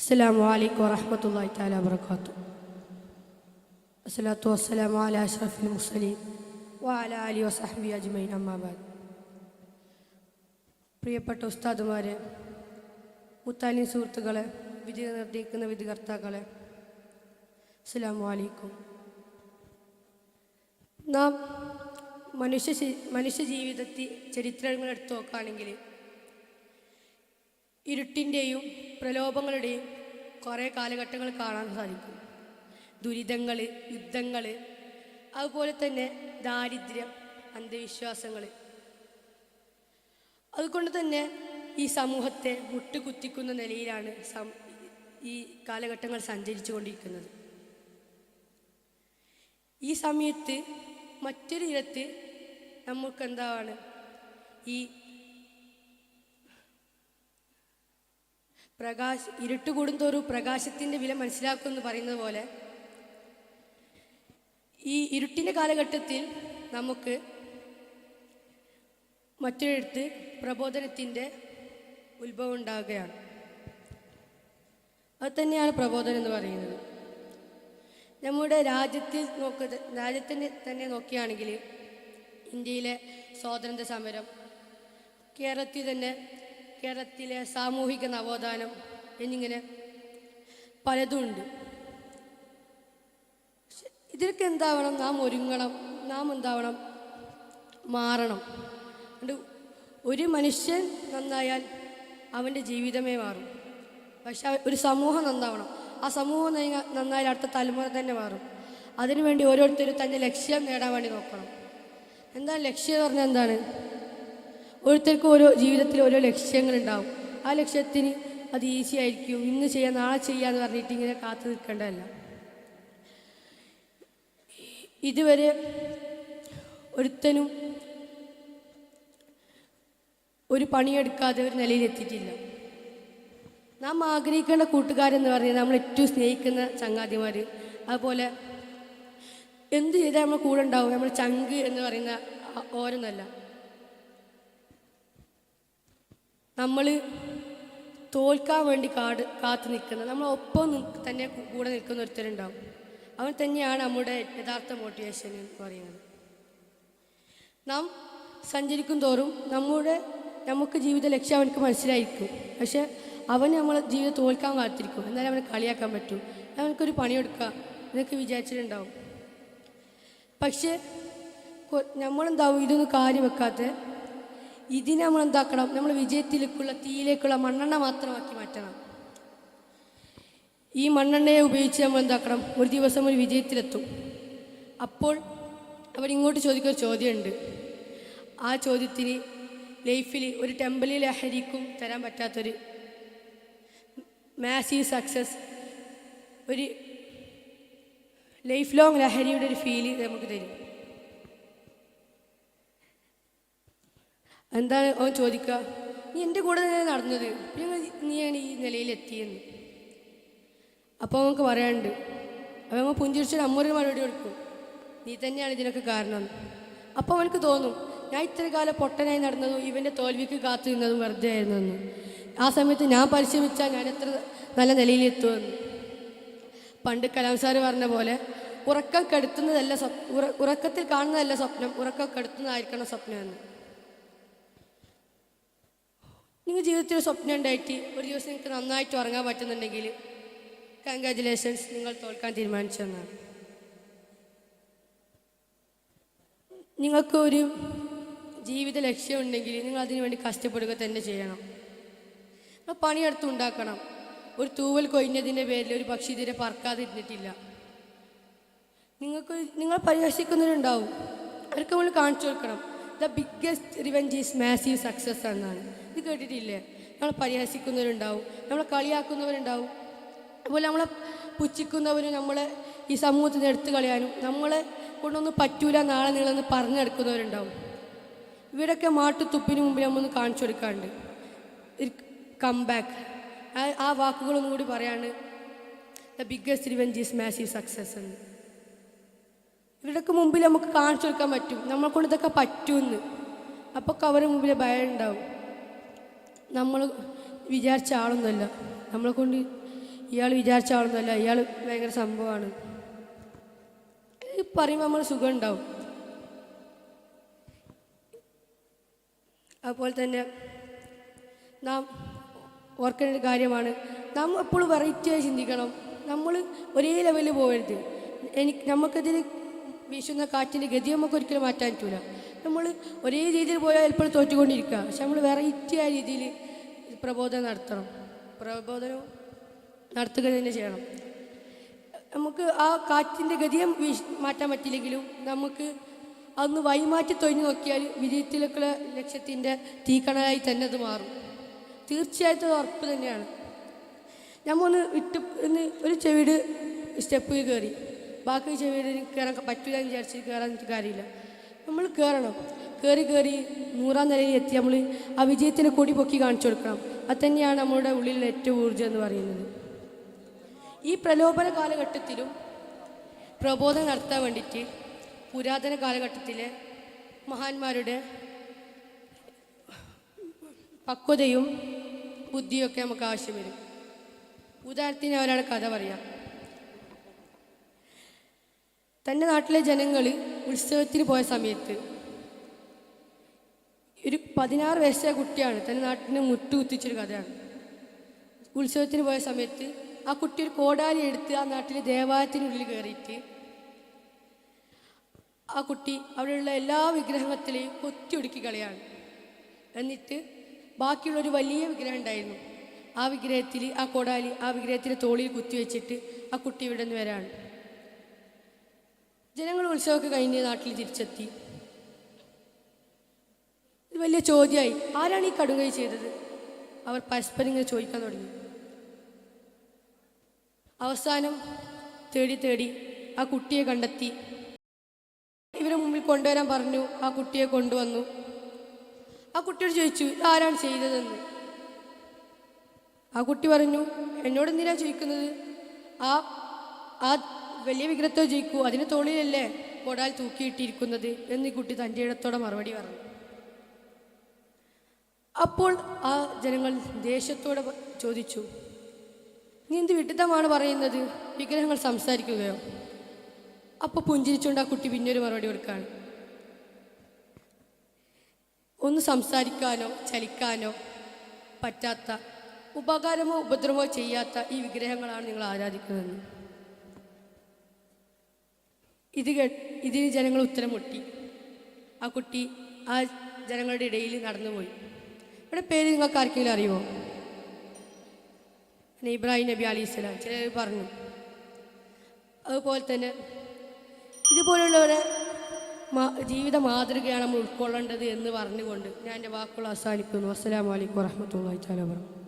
അസ്സലാമു അലൈക്കും വറഹ്മത്തുള്ളാഹി തആല വബറകാതുഹു. അസ്സലാത്തു വസ്സലാമു അലാ അഷ്റഫിൽ മുർസലീൻ വഅലാ ആലിഹി വസഹ്ബിഹി അജ്മഈൻ, അമ്മാ ബഅദ്. പ്രിയപ്പെട്ട ഉസ്താദുമാരെ, മുത്താലിം സുഹൃത്തുക്കളെ, വിധി നിർണ്ണയിക്കുന്ന വിധികർത്താക്കളെ, അസ്സലാമു അലൈക്കും. നാം മനുഷ്യ ജീവിതത്തിൽ ചരിത്രങ്ങൾ എടുത്തു നോക്കുകയാണെങ്കിൽ ഇരുട്ടിൻ്റെയും പ്രലോഭങ്ങളുടെയും കുറേ കാലഘട്ടങ്ങൾ കാണാൻ സാധിക്കും. ദുരിതങ്ങൾ, യുദ്ധങ്ങൾ, അതുപോലെ തന്നെ ദാരിദ്ര്യം, അന്ധവിശ്വാസങ്ങൾ. അതുകൊണ്ട് തന്നെ ഈ സമൂഹത്തെ മുട്ടുകുത്തിക്കുന്ന നിലയിലാണ് ഈ കാലഘട്ടങ്ങൾ സഞ്ചരിച്ചു കൊണ്ടിരിക്കുന്നത്. ഈ സമയത്ത് മറ്റൊരു ഇടത്ത് നമുക്കെന്താണ് ഈ ഇരുട്ട് കൂടുന്തോറും പ്രകാശത്തിൻ്റെ വില മനസ്സിലാക്കുമെന്ന് പറയുന്നത് പോലെ ഈ ഇരുട്ടിൻ്റെ കാലഘട്ടത്തിൽ നമുക്ക് മറ്റൊരിടത്ത് പ്രബോധനത്തിൻ്റെ ഉത്ഭവം ഉണ്ടാവുകയാണ്. അതുതന്നെയാണ് പ്രബോധനം എന്ന് പറയുന്നത്. നമ്മുടെ രാജ്യത്തിന് തന്നെ നോക്കുകയാണെങ്കിൽ ഇന്ത്യയിലെ സ്വാതന്ത്ര്യ സമരം, കേരളത്തിലെ സാമൂഹിക നവോത്ഥാനം എന്നിങ്ങനെ പലതുമുണ്ട്. ഇതിലൊക്കെ എന്താവണം? നാം ഒരുങ്ങണം, നാം എന്താവണം? മാറണം. ഒരു മനുഷ്യൻ നന്നായാൽ അവൻ്റെ ജീവിതമേ മാറും. പക്ഷെ ഒരു സമൂഹം നന്നാവണം. ആ സമൂഹം നന്നായാൽ അടുത്ത തലമുറ തന്നെ മാറും. അതിനുവേണ്ടി ഓരോരുത്തരും തൻ്റെ ലക്ഷ്യം നേടാൻ വേണ്ടി നോക്കണം. എന്താണ് ലക്ഷ്യം എന്ന് പറഞ്ഞാൽ എന്താണ്? ഓരോരുത്തർക്കും ഓരോ ജീവിതത്തിൽ ഓരോ ലക്ഷ്യങ്ങളുണ്ടാവും. ആ ലക്ഷ്യത്തിന് അത് ഈസി ആയിരിക്കും, ഇന്ന് ചെയ്യാം നാളെ ചെയ്യാന്ന് പറഞ്ഞിട്ട് ഇങ്ങനെ കാത്തു നിൽക്കേണ്ടതല്ല. ഇതുവരെ ഒരുത്തനും ഒരു പണിയെടുക്കാതെ ഒരു നിലയിലെത്തിയിട്ടില്ല. നാം ആഗ്രഹിക്കേണ്ട കൂട്ടുകാരെന്ന് പറഞ്ഞാൽ നമ്മൾ ഏറ്റവും സ്നേഹിക്കുന്ന ചങ്ങാതിമാർ, അതുപോലെ എന്ത് ചെയ്താൽ നമ്മൾ കൂടെ ഉണ്ടാവും. നമ്മൾ ചങ്ക് എന്ന് പറയുന്ന ഓരോന്നല്ല, നമ്മൾ തോൽക്കാൻ വേണ്ടി കാത്തു നിൽക്കുന്ന, നമ്മളൊപ്പം തന്നെ കൂടെ നിൽക്കുന്ന ഒരുത്തരുണ്ടാവും. അവൻ തന്നെയാണ് നമ്മുടെ യഥാർത്ഥ മോട്ടിവേഷൻ എന്ന് പറയുന്നത്. നാം സഞ്ചരിക്കും തോറും നമുക്ക് ജീവിത ലക്ഷ്യം അവനക്ക് മനസ്സിലായിരിക്കും. പക്ഷെ അവന് നമ്മളെ ജീവിതം തോൽക്കാൻ കാത്തിരിക്കും. എന്നാലും അവനെ കളിയാക്കാൻ പറ്റും. അവനക്കൊരു പണിയെടുക്കാം എന്നൊക്കെ വിചാരിച്ചിട്ടുണ്ടാവും. പക്ഷെ നമ്മളെന്താവും ഇതൊന്നും കാര്യം വെക്കാത്ത ഇതിനെ നമ്മളെന്താക്കണം? നമ്മൾ വിജയത്തിലേക്കുള്ള തീയിലേക്കുള്ള മണ്ണെണ്ണ മാത്രമാക്കി മാറ്റണം. ഈ മണ്ണെണ്ണയെ ഉപയോഗിച്ച് നമ്മൾ എന്താക്കണം? ഒരു ദിവസം ഒരു വിജയത്തിലെത്തും. അപ്പോൾ അവരിങ്ങോട്ട് ചോദിക്കുന്ന ചോദ്യമുണ്ട്. ആ ചോദ്യത്തിന് ലൈഫിൽ ഒരു ടെമ്പററി ലഹരിക്കും തരാൻ പറ്റാത്തൊരു മാസീവ് സക്സസ്, ഒരു ലൈഫ് ലോങ് ലഹരിയുടെ ഒരു ഫീല് നമുക്ക് തരും. എന്താണ് അവൻ ചോദിക്കുക? നീ എൻ്റെ കൂടെ തന്നെ നടന്നത്, പിന്നെ നീയാണ് ഈ നിലയിലെത്തിയെന്ന്. അപ്പോൾ നമുക്ക് പറയാനുണ്ട്. അപ്പോൾ നമ്മൾ പുഞ്ചിരിച്ചൊരു അമ്മൊരു മറുപടി കൊടുക്കും, നീ തന്നെയാണ് ഇതിനൊക്കെ കാരണം. അപ്പോൾ അവനക്ക് തോന്നും, ഞാൻ ഇത്ര കാലം പൊട്ടനായി നടന്നതും ഇവൻ്റെ തോൽവിക്ക് കാത്തു നിന്നതും വെറുതെ ആയിരുന്നെന്ന്. ആ സമയത്ത് ഞാൻ പരിശ്രമിച്ചാൽ ഞാൻ എത്ര നല്ല നിലയിലെത്തുമെന്ന്. പണ്ട് കലാം സാറ് പറഞ്ഞ പോലെ, ഉറക്കത്തിൽ കാണുന്നതല്ല സ്വപ്നം, ഉറക്കം കെടുത്തുന്നതായിരിക്കണം സ്വപ്നം എന്ന്. നിങ്ങൾ ജീവിതത്തിൽ സ്വപ്നം ഉണ്ടായിട്ട് ഒരു ദിവസം നിങ്ങൾക്ക് നന്നായിട്ട് ഉറങ്ങാൻ പറ്റുന്നുണ്ടെങ്കിൽ കൺഗ്രാജുലേഷൻസ്, നിങ്ങൾ തോൽക്കാൻ തീരുമാനിച്ചെന്നാണ്. നിങ്ങൾക്കൊരു ജീവിത ലക്ഷ്യം ഉണ്ടെങ്കിൽ നിങ്ങൾ അതിനു വേണ്ടി കഷ്ടപ്പെടുക തന്നെ ചെയ്യണം. നിങ്ങൾ പണിയെടുത്ത് ഉണ്ടാക്കണം. ഒരു തൂവൽ കൊഴിഞ്ഞതിൻ്റെ പേരിൽ ഒരു പക്ഷി ഇതുവരെ പറക്കാതിരുന്നിട്ടില്ല. നിങ്ങൾ പരിഹസിക്കുന്നവരുണ്ടാവും, അവർക്ക് നമ്മൾ കാണിച്ചു കൊടുക്കണം. The biggest revenge is massive success എന്നാണ്. ഇത് കേട്ടിട്ടില്ലേ? നമ്മളെ പരിഹസിക്കുന്നവരുണ്ടാവും, നമ്മളെ കളിയാക്കുന്നവരുണ്ടാവും, അതുപോലെ നമ്മളെ പുച്ഛിക്കുന്നവരും നമ്മളെ ഈ സമൂഹത്തിൽ നിന്ന് എടുത്തു കളയാനും നമ്മളെ കൊണ്ടൊന്നും പറ്റൂല നാളെ നിങ്ങളൊന്ന് പറഞ്ഞെടുക്കുന്നവരുണ്ടാവും. ഇവരൊക്കെ മാട്ടുത്തുപ്പിന് മുമ്പിൽ നമ്മളൊന്ന് കാണിച്ചു കൊടുക്കാണ്ട് കം ബാക്ക്. ആ വാക്കുകളൊന്നും കൂടി പറയാണ്, the biggest revenge is massive success എന്ന്. ഇവരുടെയൊക്കെ മുമ്പിൽ നമുക്ക് കാണിച്ചു കൊടുക്കാൻ പറ്റും, നമ്മളെ കൊണ്ട് ഇതൊക്കെ പറ്റുമെന്ന്. അപ്പോൾ അവരുടെ മുമ്പിൽ ഭയം ഉണ്ടാവും. നമ്മൾ വിചാരിച്ച ആളൊന്നുമല്ല, നമ്മളെ കൊണ്ട് ഇയാൾ വിചാരിച്ച ആളൊന്നുമല്ല, ഇയാൾ ഭയങ്കര സംഭവമാണ്. പറയുമ്പോൾ നമ്മൾ സുഖം ഉണ്ടാവും. അതുപോലെ തന്നെ നാം ഓർക്കേണ്ട ഒരു കാര്യമാണ്, നാം എപ്പോഴും വെറൈറ്റിയായി ചിന്തിക്കണം. നമ്മൾ ഒരേ ലെവലിൽ പോകരുത്. നമുക്കതിൽ വീശുന്ന കാറ്റിൻ്റെ ഗതി നമുക്ക് ഒരിക്കലും മാറ്റാൻ പറ്റില്ല. നമ്മൾ ഒരേ രീതിയിൽ പോയാൽ എപ്പോഴും തോറ്റുകൊണ്ടിരിക്കുക. പക്ഷെ നമ്മൾ വെറൈറ്റിയായ രീതിയിൽ പ്രബോധനം നടത്തുക തന്നെ ചെയ്യണം. നമുക്ക് ആ കാറ്റിൻ്റെ ഗതിയെ മാറ്റാൻ പറ്റില്ലെങ്കിലും നമുക്ക് അതൊന്ന് വഴിമാറ്റി തൊഴിഞ്ഞു നോക്കിയാൽ വിജയത്തിലേക്കുള്ള ലക്ഷ്യത്തിൻ്റെ തീക്കണലായി തന്നെ അത് മാറും. തീർച്ചയായിട്ടും അത് ഉറപ്പ് തന്നെയാണ്. നമ്മൊന്ന് ഒരു ചെവിട് സ്റ്റെപ്പ് കയറി, ബാക്കി ചെവിട് കയറാൻ പറ്റില്ല എന്ന് വിചാരിച്ച് കയറാൻ എനിക്ക് കാര്യമില്ല. നമ്മൾ കയറണം. കയറി 100-ാം നിലയിൽ എത്തി നമ്മൾ ആ വിജയത്തിൻ്റെ കൊടി പൊക്കി കാണിച്ചു കൊടുക്കണം. അത് തന്നെയാണ് നമ്മളുടെ ഉള്ളിലുള്ള ഏറ്റവും ഊർജ്ജം എന്ന് പറയുന്നത്. ഈ പ്രലോഭന കാലഘട്ടത്തിലും പ്രബോധനം നടത്താൻ വേണ്ടിയിട്ട് പുരാതന കാലഘട്ടത്തിലെ മഹാന്മാരുടെ പക്വതയും ബുദ്ധിയൊക്കെ നമുക്ക് ആവശ്യം വരും. ഉദാഹരണത്തിന് ഒരാളുടെ കഥ പറയാം. തൻ്റെ നാട്ടിലെ ജനങ്ങൾ ഉത്സവത്തിന് പോയ സമയത്ത് ഒരു 16 വയസ്സായ കുട്ടിയാണ് തൻ്റെ നാട്ടിനെ മുട്ടുകുത്തിച്ചൊരു കഥയാണ്. ഉത്സവത്തിന് പോയ സമയത്ത് ആ കുട്ടി ഒരു കോടാലി എടുത്ത് ആ നാട്ടിലെ ദേവാലയത്തിനുള്ളിൽ കയറിയിട്ട് ആ കുട്ടി അവിടെയുള്ള എല്ലാ വിഗ്രഹത്തിലെയും കൊത്തിയൊടുക്കി കളയാണ്. എന്നിട്ട് ബാക്കിയുള്ളൊരു വലിയ വിഗ്രഹം ഉണ്ടായിരുന്നു. ആ വിഗ്രഹത്തിൽ ആ കോടാലി ആ വിഗ്രഹത്തിൻ്റെ തോളിൽ കുത്തിവെച്ചിട്ട് ആ കുട്ടി ഇവിടെ നിന്ന് വരാണ്. ജനങ്ങൾ ഉത്സവമൊക്കെ കഴിഞ്ഞ് നാട്ടിൽ തിരിച്ചെത്തി. ഇത് വലിയ ചോദ്യമായി, ആരാണ് ഈ കടുങ്കൈ ചെയ്തത്? അവർ പരസ്പരം ഇങ്ങനെ ചോദിക്കാൻ തുടങ്ങി. അവസാനം തേടി ആ കുട്ടിയെ കണ്ടെത്തി. ഇവരെ മുമ്പിൽ കൊണ്ടുവരാൻ പറഞ്ഞു. ആ കുട്ടിയെ കൊണ്ടുവന്നു. ആ കുട്ടിയോട് ചോദിച്ചു, ആരാണ് ചെയ്തതെന്ന്. ആ കുട്ടി പറഞ്ഞു, എന്നോട് എന്തിനാ ചോദിക്കുന്നത്? ആ വലിയ വിഗ്രഹത്തെ ചോദിക്കൂ, അതിന് തോളിലല്ലേ കൊടാൽ തൂക്കിയിട്ടിരിക്കുന്നത് എന്ന് ഈ കുട്ടി തൻ്റെ ഇടത്തോടെ മറുപടി പറഞ്ഞു. അപ്പോൾ ആ ജനങ്ങൾ ദേഷ്യത്തോടെ ചോദിച്ചു, നീ എന്ത് വിഡിത്തമാണ് പറയുന്നത്? വിഗ്രഹങ്ങൾ സംസാരിക്കുകയോ? അപ്പോൾ പുഞ്ചിരിച്ചുകൊണ്ട് ആ കുട്ടി പിന്നൊരു മറുപടി കൊടുക്കുകയാണ്, ഒന്ന് സംസാരിക്കാനോ ചലിക്കാനോ പറ്റാത്ത, ഉപകാരമോ ഉപദ്രവമോ ചെയ്യാത്ത ഈ വിഗ്രഹങ്ങളാണ് നിങ്ങൾ ആരാധിക്കുന്നതെന്ന്. ഇതിന് ജനങ്ങൾ ഉത്തരം മുട്ടി. ആ കുട്ടി ആ ജനങ്ങളുടെ ഇടയിൽ നടന്നുപോയി. ഇവിടെ പേര് നിങ്ങൾക്ക് ആർക്കെങ്കിലും അറിയുമോ? ഇബ്രാഹിം നബി അലൈഹിസ്സലാം ചിലർ പറഞ്ഞു. അതുപോലെ തന്നെ ഇതുപോലുള്ളവരെ ജീവിത മാതൃകയാണ് നമ്മൾ ഉൾക്കൊള്ളേണ്ടത് എന്ന് പറഞ്ഞുകൊണ്ട് ഞാൻ എൻ്റെ വാക്കുകൾ അവസാനിക്കുന്നു. അസ്സലാമു അലൈക്കും വറഹ്മത്തുള്ളാഹി തആല വബറകാതുഹു.